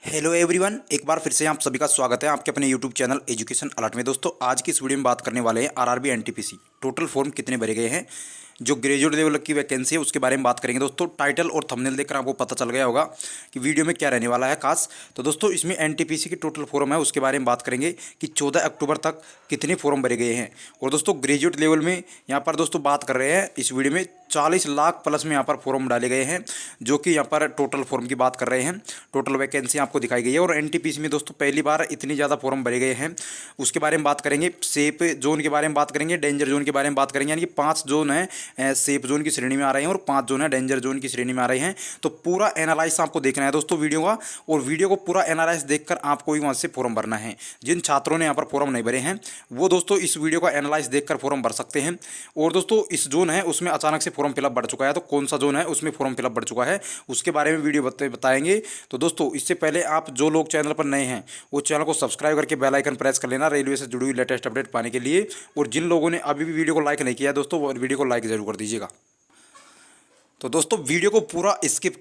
Hello everyone, एक बार फिर से आप सभी का स्वागत है आपके अपने यूट्यूब चैनल एजुकेशन अलर्ट में। दोस्तों, आज की इस वीडियो में बात करने वाले हैं आरआरबी एनटीपीसी टोटल फॉर्म कितने भरे गए हैं, जो ग्रेजुएट लेवल की वैकेंसी है उसके बारे में बात करेंगे। दोस्तों, टाइटल और थंबनेल देखकर आपको पता चल गया होगा कि वीडियो में क्या रहने वाला है खास। तो दोस्तों, इसमें एनटीपीसी की टोटल फॉर्म है उसके बारे में बात करेंगे कि 14 अक्टूबर तक कितने फॉर्म भरे गए हैं। और दोस्तों, ग्रेजुएट लेवल में यहाँ पर दोस्तों बात कर रहे हैं इस वीडियो में 40 लाख प्लस में यहाँ पर फॉर्म डाले गए हैं, जो कि यहाँ पर टोटल फॉर्म की बात कर रहे हैं। टोटल वैकेंसी आपको दिखाई गई है और एनटीपीसी में दोस्तों पहली बार इतनी ज़्यादा फॉर्म भरे गए हैं। उसके बारे में बात करेंगे, सेफ जोन के बारे में बात करेंगे, डेंजर जोन के बारे में बात करेंगे। यानी कि 5 जोन है सेफ जोन की श्रेणी में आ रहे हैं और 5 जोन है डेंजर जोन की श्रेणी में आ रहे हैं। तो पूरा एनालाइज आपको देखना है दोस्तों वीडियो का, और वीडियो को पूरा एनालाइज देखकर आपको ही वहाँ से फॉर्म भरना है। जिन छात्रों ने यहाँ पर फॉर्म नहीं भरे हैं वो दोस्तों इस वीडियो का एनालाइज देखकर फॉर्म भर सकते हैं। और दोस्तों, इस जोन है उसमें अचानक से फॉर्म फिलअप बढ़ चुका है, तो कौन सा जोन है उसमें फॉर्म फिलअप बढ़ चुका है उसके बारे में वीडियो बताएंगे। तो दोस्तों, इससे पहले आप जो लोग चैनल पर नए हैं वो चैनल को सब्सक्राइब करके बेल आइकन प्रेस कर लेना रेलवे से जुड़ी हुई लेटेस्ट अपडेट पाने के लिए। और जिन लोगों ने अभी भी वीडियो को लाइक नहीं किया है दोस्तों, वो वीडियो को लाइक जरूर कर दीजिएगा। तो दोस्तों, वीडियो को पूरा स्किप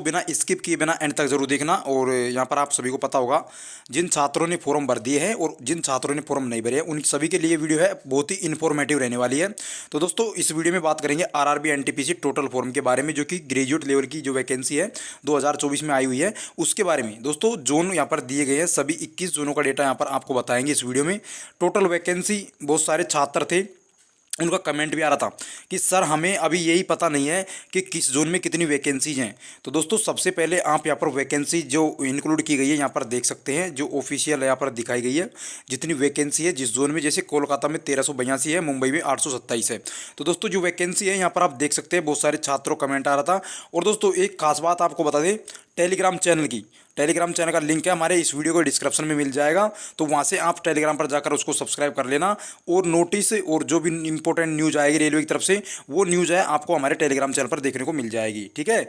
बिना स्किप किए बिना एंड तक जरूर देखना। और यहाँ पर आप सभी को पता होगा जिन छात्रों ने फॉर्म भर दिए हैं और जिन छात्रों ने फॉर्म नहीं भरे हैं उन सभी के लिए वीडियो है बहुत ही इन्फॉर्मेटिव रहने वाली है। तो दोस्तों, इस वीडियो में बात करेंगे आरआरबी एनटीपीसी टोटल फॉर्म के बारे में, जो कि ग्रेजुएट लेवल की जो वैकेंसी है 2024 में आई हुई है उसके बारे में। दोस्तों, जोन यहाँ पर दिए गए हैं, सभी 21 जोनों का डेटा यहाँ पर आपको बताएंगे इस वीडियो में। टोटल वैकेंसी, बहुत सारे छात्र थे उनका कमेंट भी आ रहा था कि सर हमें अभी यही पता नहीं है कि किस जोन में कितनी वैकेंसीज हैं। तो दोस्तों, सबसे पहले आप यहाँ पर वैकेंसी जो इंक्लूड की गई है यहाँ पर देख सकते हैं, जो ऑफिशियल यहाँ पर दिखाई गई है जितनी वैकेंसी है जिस जोन में। जैसे कोलकाता में 1382 है, मुंबई में 827 है। तो दोस्तों, जो वैकेंसी है यहाँ पर आप देख सकते हैं, बहुत सारे छात्रों कमेंट आ रहा था। और दोस्तों, एक खास बात आपको बता दें, टेलीग्राम चैनल का लिंक है हमारे इस वीडियो को डिस्क्रिप्शन में मिल जाएगा, तो वहाँ से आप टेलीग्राम पर जाकर उसको सब्सक्राइब कर लेना। और नोटिस और जो भी इंपॉर्टेंट न्यूज़ आएगी रेलवे की तरफ से, वो न्यूज़ है आपको हमारे टेलीग्राम चैनल पर देखने को मिल जाएगी, ठीक है।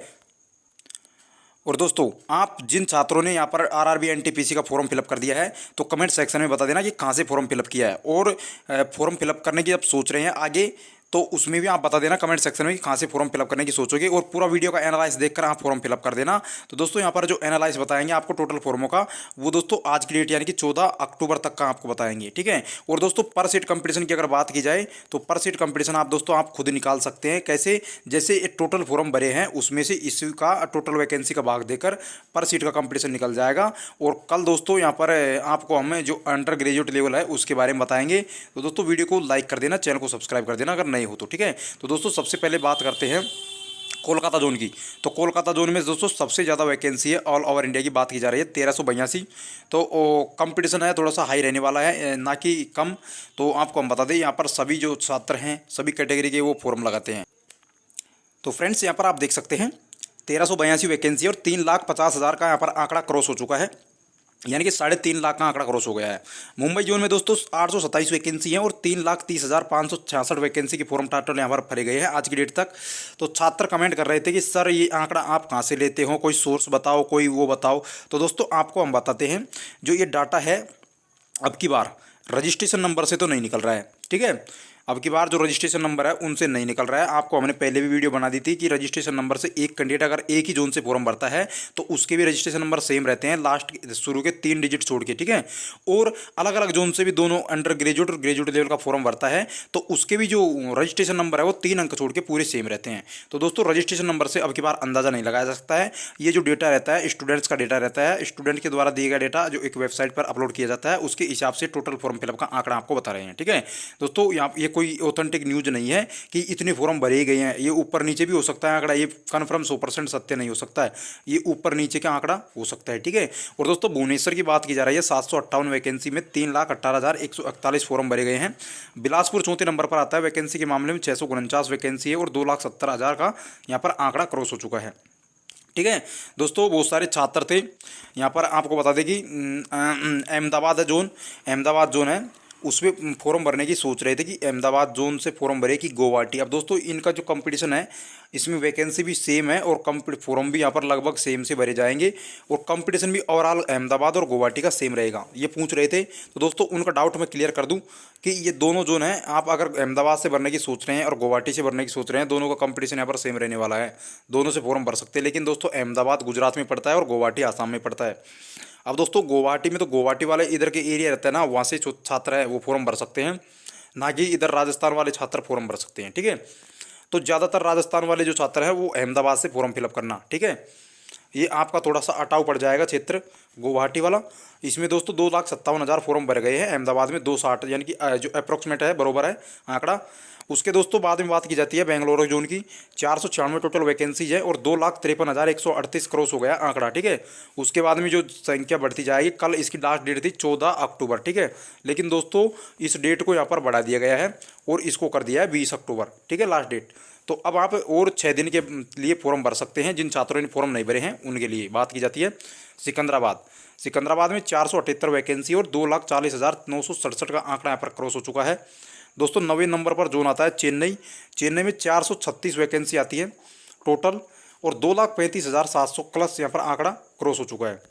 और दोस्तों, आप जिन छात्रों ने यहाँ पर आरआरबी एनटीपीसी का फॉर्म फिलअप कर दिया है तो कमेंट सेक्शन में बता देना कि कहाँ से फॉर्म फिलअप किया है। और फॉर्म फिलअप करने की आप सोच रहे हैं आगे, तो उसमें भी आप बता देना कमेंट सेक्शन में कि कहाँ से फॉर्म फिलअप करने की सोचोगे, और पूरा वीडियो का एनालाइज देखकर आप फॉर्म फिलअप कर देना। तो दोस्तों, यहाँ पर जो एनालाइज बताएंगे आपको टोटल फॉर्मों का, वो दोस्तों आज की डेट यानी कि 14 अक्टूबर तक का आपको बताएंगे, ठीक है। और दोस्तों, पर सीट कंपटीशन की अगर बात की जाए तो पर सीट कंपटीशन आप खुद निकाल सकते हैं। कैसे? जैसे टोटल फॉर्म भरे हैं उसमें से इसका टोटल वैकेंसी का भाग देकर पर सीट का कंपटीशन निकल जाएगा। और कल दोस्तों यहाँ पर आपको हम जो अंडर ग्रेजुएट लेवल है उसके बारे में बताएंगे। तो दोस्तों, वीडियो को लाइक कर देना, चैनल को सब्सक्राइब कर देना अगर नहीं हो तो, ठीक है। तो दोस्तों, सबसे पहले बात करते हैं कोलकाता जोन की। तो कोलकाता जोन में दोस्तों सबसे ज़्यादा वैकेंसी है, ऑल ओवर इंडिया की बात की जा रही है 1382। तो कंपटीशन है थोड़ा सा हाई रहने वाला है, ना कि कम। तो आपको हम बता दें, यहाँ पर सभी जो छात्र हैं सभी कैटेगरी के वो फॉर्म लगाते हैं। तो फ्रेंड्स, यहाँ पर आप देख सकते हैं 1382 वैकेंसी और 3,50,000 का यहाँ पर आंकड़ा क्रॉस हो चुका है, यानी कि 3.5 लाख का आंकड़ा क्रॉस हो गया है। मुंबई जोन में दोस्तों 827 वैकेंसी है और 3,30,566 वैकेंसी के फॉर्म टोटल यहाँ पर भरे गए हैं आज की डेट तक। तो छात्र कमेंट कर रहे थे कि सर ये आंकड़ा आप कहाँ से लेते हो, कोई सोर्स बताओ, कोई वो बताओ। तो दोस्तों, आपको हम बताते हैं, जो ये डाटा है अब की बार रजिस्ट्रेशन नंबर से तो नहीं निकल रहा है, ठीक है। अब की बार जो रजिस्ट्रेशन नंबर है उनसे नहीं निकल रहा है। आपको हमने पहले भी वीडियो बना दी थी कि रजिस्ट्रेशन नंबर से एक कैंडिडेट अगर एक ही जोन से फॉर्म भरता है तो उसके भी रजिस्ट्रेशन नंबर सेम रहते हैं, लास्ट शुरू के 3 डिजिट छोड़ के, ठीक है। और अलग अलग जोन से भी दोनों अंडर ग्रेजुएट और ग्रेजुएट लेवल का फॉर्म भरता है तो उसके भी जो रजिस्ट्रेशन नंबर है वो 3 अंक छोड़ के पूरे सेम रहते हैं। तो दोस्तों, रजिस्ट्रेशन नंबर से अब की बार अंदाज़ा नहीं लगाया जा सकता है। ये जो डेटा रहता है स्टूडेंट्स का डेटा रहता है, स्टूडेंट के द्वारा दिए गया डेटा जो एक वेबसाइट पर अपलोड किया जाता है उसके हिसाब से टोटल फॉर्म फिलअप का आंकड़ा आपको बता रहे हैं, ठीक है। दोस्तों, यहाँ ये कोई ऑथेंटिक न्यूज नहीं है कि इतने फॉर्म भरे गए हैं, ये ऊपर नीचे भी हो सकता है आंकड़ा, ये कन्फर्म 100% सत्य नहीं हो सकता है, ये ऊपर नीचे का आंकड़ा हो सकता है, ठीक है। और दोस्तों, भुवनेश्वर की बात की जा रही है 758 वैकेंसी में 3,18,141 फॉर्म भरे गए हैं। बिलासपुर चौथे नंबर पर आता है वैकेंसी के मामले में, 649 वैकेंसी है और 2,70,000 का यहाँ पर आंकड़ा क्रॉस हो चुका है, ठीक है। दोस्तों, बहुत सारे छात्र थे यहाँ पर, आपको बता दें कि अहमदाबाद जोन है उसमें फॉर्म भरने की सोच रहे थे कि अहमदाबाद जोन से फॉर्म भरे कि गुवाहाटी। अब दोस्तों, इनका जो कंपटीशन है इसमें वैकेंसी भी सेम है और फॉर्म भी यहाँ पर लगभग सेम से भरे जाएंगे और कंपटीशन भी ओवरऑल अहमदाबाद और गुवाहाटी का सेम रहेगा। ये पूछ रहे थे, तो दोस्तों उनका डाउट मैं क्लियर कर दूं कि ये दोनों जोन हैं, आप अगर अहमदाबाद से भरने की सोच रहे हैं और गुवाहाटी से भरने की सोच रहे हैं, दोनों का कंपटीशन यहाँ पर सेम रहने वाला है, दोनों से फॉर्म भर सकते हैं। लेकिन दोस्तों अहमदाबाद गुजरात में पड़ता है और गुवाहाटी आसाम में पड़ता है। अब दोस्तों गुवाहाटी में तो गुवाहाटी वाले इधर के एरिया रहता है ना, वहाँ से जो छात्र है वो फॉर्म भर सकते हैं, ना कि इधर राजस्थान वाले छात्र फॉर्म भर सकते हैं। ठीक है, तो ज़्यादातर राजस्थान वाले जो छात्र हैं वो अहमदाबाद से फॉर्म फिलअप करना। ठीक है, ये आपका थोड़ा सा अटाव पड़ जाएगा क्षेत्र गुवाहाटी वाला। इसमें दोस्तों 2,57,000 फॉर्म भर गए हैं, अहमदाबाद में 260, यानी कि जो अप्रोक्सीमेट है बरोबर है आंकड़ा। उसके दोस्तों बाद में बात की जाती है बेंगलोर जोन की, 496 टोटल वैकेंसीज है और 2,53,138 क्रॉस हो गया आंकड़ा। ठीक है, उसके बाद में जो संख्या बढ़ती जाएगी, कल इसकी लास्ट डेट थी 14 अक्टूबर। ठीक है, लेकिन दोस्तों इस डेट को यहाँ पर बढ़ा दिया गया है और इसको कर दिया है 20 अक्टूबर। ठीक है, लास्ट डेट। तो अब आप और 6 दिन के लिए फॉर्म भर सकते हैं। जिन छात्रों ने फॉर्म नहीं भरे हैं उनके लिए बात की जाती है। सिकंदराबाद में 478 वैकेंसी और 2,40,967 का आंकड़ा यहाँ पर क्रॉस हो चुका है। दोस्तों 9वें नंबर पर जोन आता है चेन्नई में 436 वैकेंसी आती है टोटल और 2,35,700 प्लस यहाँ पर आंकड़ा क्रॉस हो चुका है।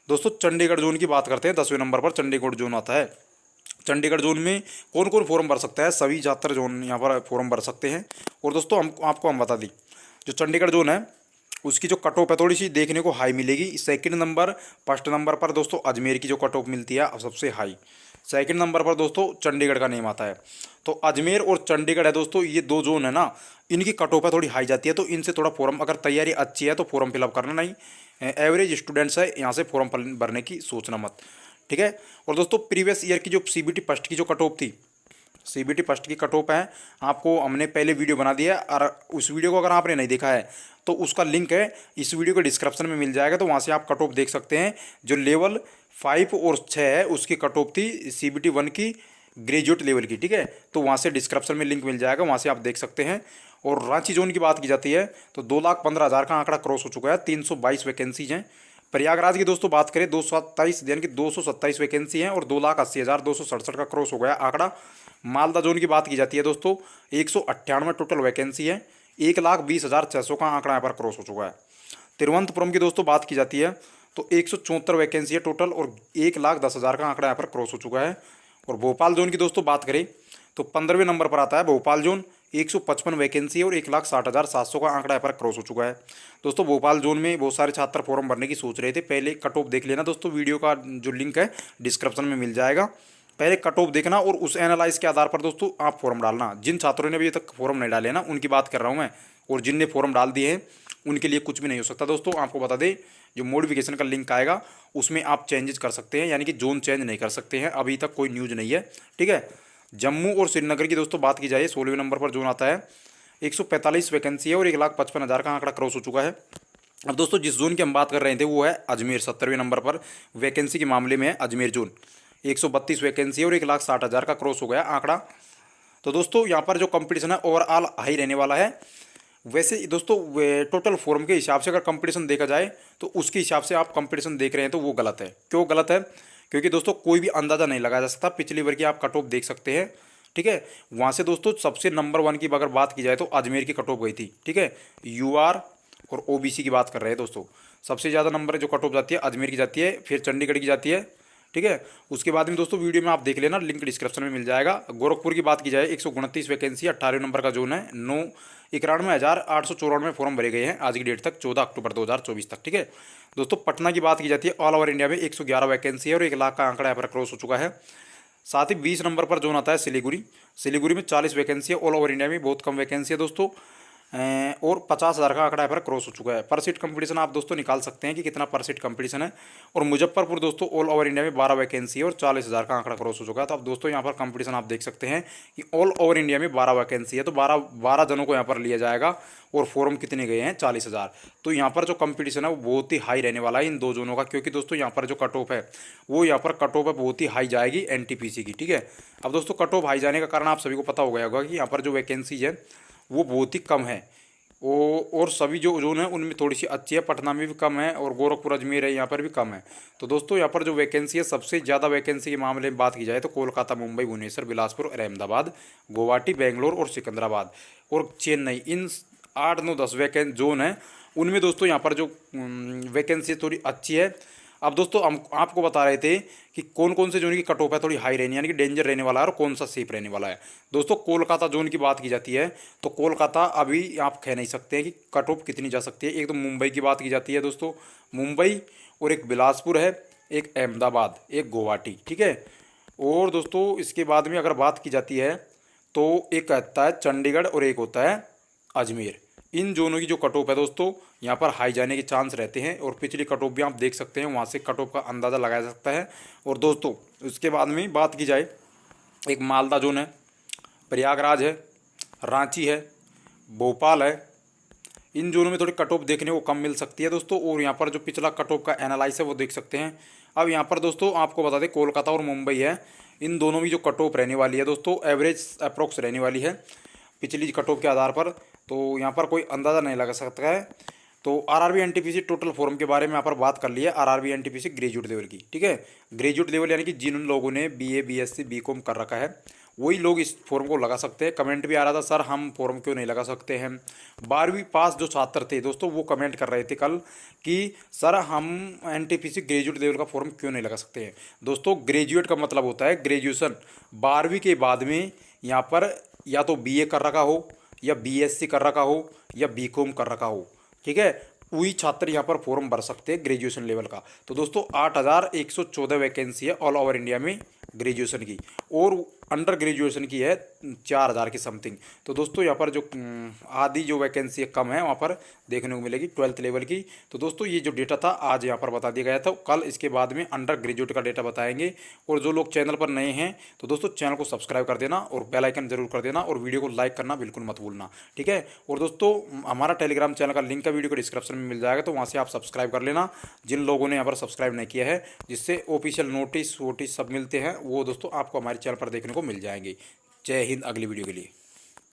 दोस्तों चंडीगढ़ जोन की बात करते हैं, 10वें नंबर पर चंडीगढ़ जोन आता है। चंडीगढ़ जोन में कौन कौन फॉर्म भर सकता है, सभी छात्र जोन यहाँ पर फॉर्म भर सकते हैं। और दोस्तों हम बता दी, जो चंडीगढ़ जोन है उसकी जो कट ऑफ है थोड़ी सी देखने को हाई मिलेगी। सेकंड नंबर, फर्स्ट नंबर पर दोस्तों अजमेर की जो कट ऑफ मिलती है सबसे हाई। सेकंड नंबर पर दोस्तों चंडीगढ़ का नेम आता है। तो अजमेर और चंडीगढ़ है दोस्तों, ये दो जोन है ना, इनकी कट ऑफ है थोड़ी हाई जाती है। तो इनसे थोड़ा फॉर्म, अगर तैयारी अच्छी है तो फॉर्म फिलअप करना, नहीं एवरेज स्टूडेंट्स है यहाँ से फॉर्म भरने की सोचना मत। ठीक है, और दोस्तों प्रीवियस ईयर की जो CBT फर्स्ट की जो कट ऑफ थी, CBT फर्स्ट की कट ऑफ है, आपको हमने पहले वीडियो बना दिया है और उस वीडियो को अगर आपने नहीं देखा है तो उसका लिंक है इस वीडियो के डिस्क्रिप्शन में मिल जाएगा। तो वहाँ से आप कट ऑफ देख सकते हैं। जो लेवल 5 और 6 है उसकी कट ऑफ थी CBT 1 की ग्रेजुएट लेवल की। ठीक है, तो वहाँ से डिस्क्रिप्शन में लिंक मिल जाएगा, वहाँ से आप देख सकते हैं। और रांची जोन की बात की जाती है तो 2,15,000 का आंकड़ा क्रॉस हो चुका है, 322 वैकेंसीज हैं। प्रयागराज की दोस्तों बात करें 227, यानी कि 227 वैकेंसी हैं और 2,80,267 का क्रॉस हो गया आंकड़ा। मालदा जोन की बात की जाती है दोस्तों 198 टोटल वैकेंसी है, 1,20,600 का आंकड़ा यहाँ पर क्रॉस हो चुका है। तिरुवनंतपुरम की दोस्तों बात की जाती है तो 174 वैकेंसी है टोटल और 1,10,000 का आंकड़ा यहाँ पर क्रॉस हो चुका है। और भोपाल जोन की दोस्तों बात करें तो 15वें नंबर पर आता है भोपाल जोन, 155 वैकेंसी है और 1,60,700 का आंकड़ा यहाँ पर क्रॉस हो चुका है। दोस्तों भोपाल जोन में बहुत सारे छात्र फॉर्म भरने की सोच रहे थे, पहले कट ऑफ देख लेना दोस्तों, वीडियो का जो लिंक है डिस्क्रिप्शन में मिल जाएगा। पहले कट ऑफ देखना और उस एनालाइज के आधार पर दोस्तों आप फॉर्म डालना। जिन छात्रों ने अभी तक फॉर्म नहीं डाले ना उनकी बात कर रहा हूँ मैं, और जिनने फॉर्म डाल दिए हैं उनके लिए कुछ भी नहीं हो सकता। दोस्तों आपको बता दें, जो मॉडिफिकेशन का लिंक आएगा उसमें आप चेंजेस कर सकते हैं, यानी कि जोन चेंज नहीं कर सकते हैं, अभी तक कोई न्यूज़ नहीं है। ठीक है, जम्मू और श्रीनगर की दोस्तों बात की जाए 16वें नंबर पर जोन आता है, 145 वैकेंसी है और 1,55,000 का आंकड़ा क्रॉस हो चुका है। अब दोस्तों जिस जोन की हम बात कर रहे थे वो है अजमेर, 70वें नंबर पर वैकेंसी के मामले में है अजमेर जोन, 132 वैकेंसी है और 1,60,000 का क्रॉस हो गया आंकड़ा। तो दोस्तों यहाँ पर जो कंपटीशन है ओवरऑल हाई रहने वाला है। वैसे दोस्तों टोटल फॉर्म के हिसाब से अगर कंपटीशन देखा जाए तो उसके हिसाब से आप कंपटीशन देख रहे हैं तो वो गलत है। क्यों गलत है? क्योंकि दोस्तों कोई भी अंदाज़ा नहीं लगाया जा सकता। पिछली बार की आप कट ऑफ देख सकते हैं। ठीक है, वहाँ से दोस्तों सबसे नंबर 1 की अगर बात की जाए तो अजमेर की कट ऑफ गई थी। ठीक है, UR और OBC की बात कर रहे हैं दोस्तों, सबसे ज़्यादा नंबर जो कट ऑफ जाती है अजमेर की जाती है, फिर चंडीगढ़ की जाती है। ठीक है, उसके बाद में दोस्तों वीडियो में आप देख लेना, लिंक डिस्क्रिप्शन में मिल जाएगा। गोरखपुर की बात की जाए 129 वैकेंसी, 18 नंबर का जोन है, 91,894 फॉर्म भरे गए हैं आज की डेट तक, 14 अक्टूबर 2024 तक। ठीक है दोस्तों, पटना की बात की जाती है ऑल ओवर इंडिया में 111 वैकेंसी है और 1 लाख का आंकड़ा यहाँ पर क्रॉस हो चुका है। साथ ही 20 नंबर पर जोन आता है सिलीगुड़ी में 40 वैकेंसी है, ऑल ओवर इंडिया में बहुत कम वैकेंसी है दोस्तों, और 50,000 का आंकड़ा यहाँ पर क्रॉस हो चुका है। पर सीट कंपटीशन आप दोस्तों निकाल सकते हैं कि कितना पर सीट कंपटीशन है। और मुजफ्फरपुर दोस्तों ऑल ओवर इंडिया में 12 वैकेंसी है और 40,000 का आंकड़ा क्रॉस हो चुका है। तो अब दोस्तों यहाँ पर कंपटीशन आप देख सकते हैं कि ऑल ओवर इंडिया में 12 वैकेंसी है, तो 12 जनों को यहाँ पर लिया जाएगा और फॉर्म कितने गए हैं 40,000। तो यहाँ पर जो कंपटीशन है वो बहुत ही हाई रहने वाला है इन दो जोनों का, क्योंकि दोस्तों यहाँ पर जो कट ऑफ है वो यहाँ पर कट ऑफ है बहुत ही हाई जाएगी NTPC की। ठीक है, अब दोस्तों कट ऑफ हाई जाने का कारण आप सभी को पता हो गया होगा कि यहाँ पर जो वैकेंसीज है वो बहुत ही कम है, और सभी जो जोन है उनमें थोड़ी सी अच्छी है। पटना में भी कम है और गोरखपुर अजमेर है यहाँ पर भी कम है। तो दोस्तों यहाँ पर जो वैकेंसी है, सबसे ज़्यादा वैकेंसी के मामले में बात की जाए तो कोलकाता, मुंबई, भुवनेश्वर, बिलासपुर और अहमदाबाद, गुवाहाटी, बेंगलोर और सिकंदराबाद और चेन्नई, इन 8 9 10 वैकेंट जोन है, उनमें दोस्तों यहाँ पर जो वैकेंसी थोड़ी अच्छी है। अब दोस्तों हम आपको बता रहे थे कि कौन कौन से जोन की कट ऑफ है थोड़ी हाई रहनी, यानी कि डेंजर रहने वाला है, और कौन सा सेफ रहने वाला है। दोस्तों कोलकाता जोन की बात की जाती है तो कोलकाता अभी आप कह नहीं सकते हैं कि कट ऑफ कितनी जा सकती है। एक तो मुंबई की बात की जाती है दोस्तों, मुंबई, और एक बिलासपुर है, एक अहमदाबाद, एक गुवाहाटी, ठीक है। और दोस्तों इसके बाद में अगर बात की जाती है तो एक आता है चंडीगढ़ और एक होता है अजमेर। इन दोनों की जो कट ऑफ है दोस्तों यहाँ पर हाई जाने के चांस रहते हैं, और पिछली कट ऑफ भी आप देख सकते हैं, वहाँ से कट ऑफ का अंदाज़ा लगाया जा सकता है। और दोस्तों उसके बाद में बात की जाए, एक मालदा जोन है, प्रयागराज है, रांची है, भोपाल है। इन जोनों में थोड़ी कट ऑफ देखने को कम मिल सकती है दोस्तों, और यहाँ पर जो पिछला कट ऑफ का एनालाइस है वो देख सकते हैं। अब यहाँ पर दोस्तों आपको बता दें कोलकाता और मुंबई है, इन दोनों की जो कट ऑफ रहने वाली है दोस्तों एवरेज अप्रोक्स रहने वाली है पिछली कट ऑफ के आधार पर, तो यहाँ पर कोई अंदाज़ा नहीं लगा सकता है। तो आरआरबी एनटीपीसी टोटल फॉर्म के बारे में यहाँ पर बात कर ली है, आरआरबी एनटीपीसी ग्रेजुएट लेवल की, ठीक है। ग्रेजुएट लेवल यानी कि जिन लोगों ने बीए बीएससी बीकॉम कर रखा है वही लोग इस फॉर्म को लगा सकते हैं। कमेंट भी आ रहा था सर हम फॉर्म क्यों नहीं लगा सकते हैं। 12वीं पास जो छात्र थे दोस्तों वो कमेंट कर रहे थे कल कि सर हम एनटीपीसी ग्रेजुएट लेवल का फॉर्म क्यों नहीं लगा सकते हैं। दोस्तों ग्रेजुएट का मतलब होता है ग्रेजुएशन, 12वीं के बाद में यहाँ पर या तो बीए कर रखा हो, या बीएससी कर रखा हो, या बीकॉम कर रखा हो, ठीक है, वही छात्र यहाँ पर फॉर्म भर सकते हैं ग्रेजुएशन लेवल का। तो दोस्तों 8114 वैकेंसी है ऑल ओवर इंडिया में ग्रेजुएशन की, और अंडर ग्रेजुएशन की है 4000 की समथिंग। तो दोस्तों यहाँ पर जो आधी जो वैकेंसी कम है वहाँ पर देखने को मिलेगी 12th लेवल की। तो दोस्तों ये जो डेटा था आज यहाँ पर बता दिया गया था, कल इसके बाद में अंडर ग्रेजुएट का डेटा बताएंगे। और जो लोग चैनल पर नए हैं तो दोस्तों चैनल को सब्सक्राइब कर देना और बेल आइकन जरूर कर देना, और वीडियो को लाइक करना बिल्कुल मत भूलना, ठीक है। और दोस्तों हमारा टेलीग्राम चैनल का लिंक का वीडियो को डिस्क्रिप्शन में मिल जाएगा, तो वहाँ से आप सब्सक्राइब कर लेना जिन लोगों ने यहाँ पर सब्सक्राइब नहीं किया है, जिससे ऑफिशियल नोटिस वोटिस सब मिलते हैं वो दोस्तों आपको हमारे चैनल पर देखने को मिल जाएंगे। जय हिंद, अगली वीडियो के लिए।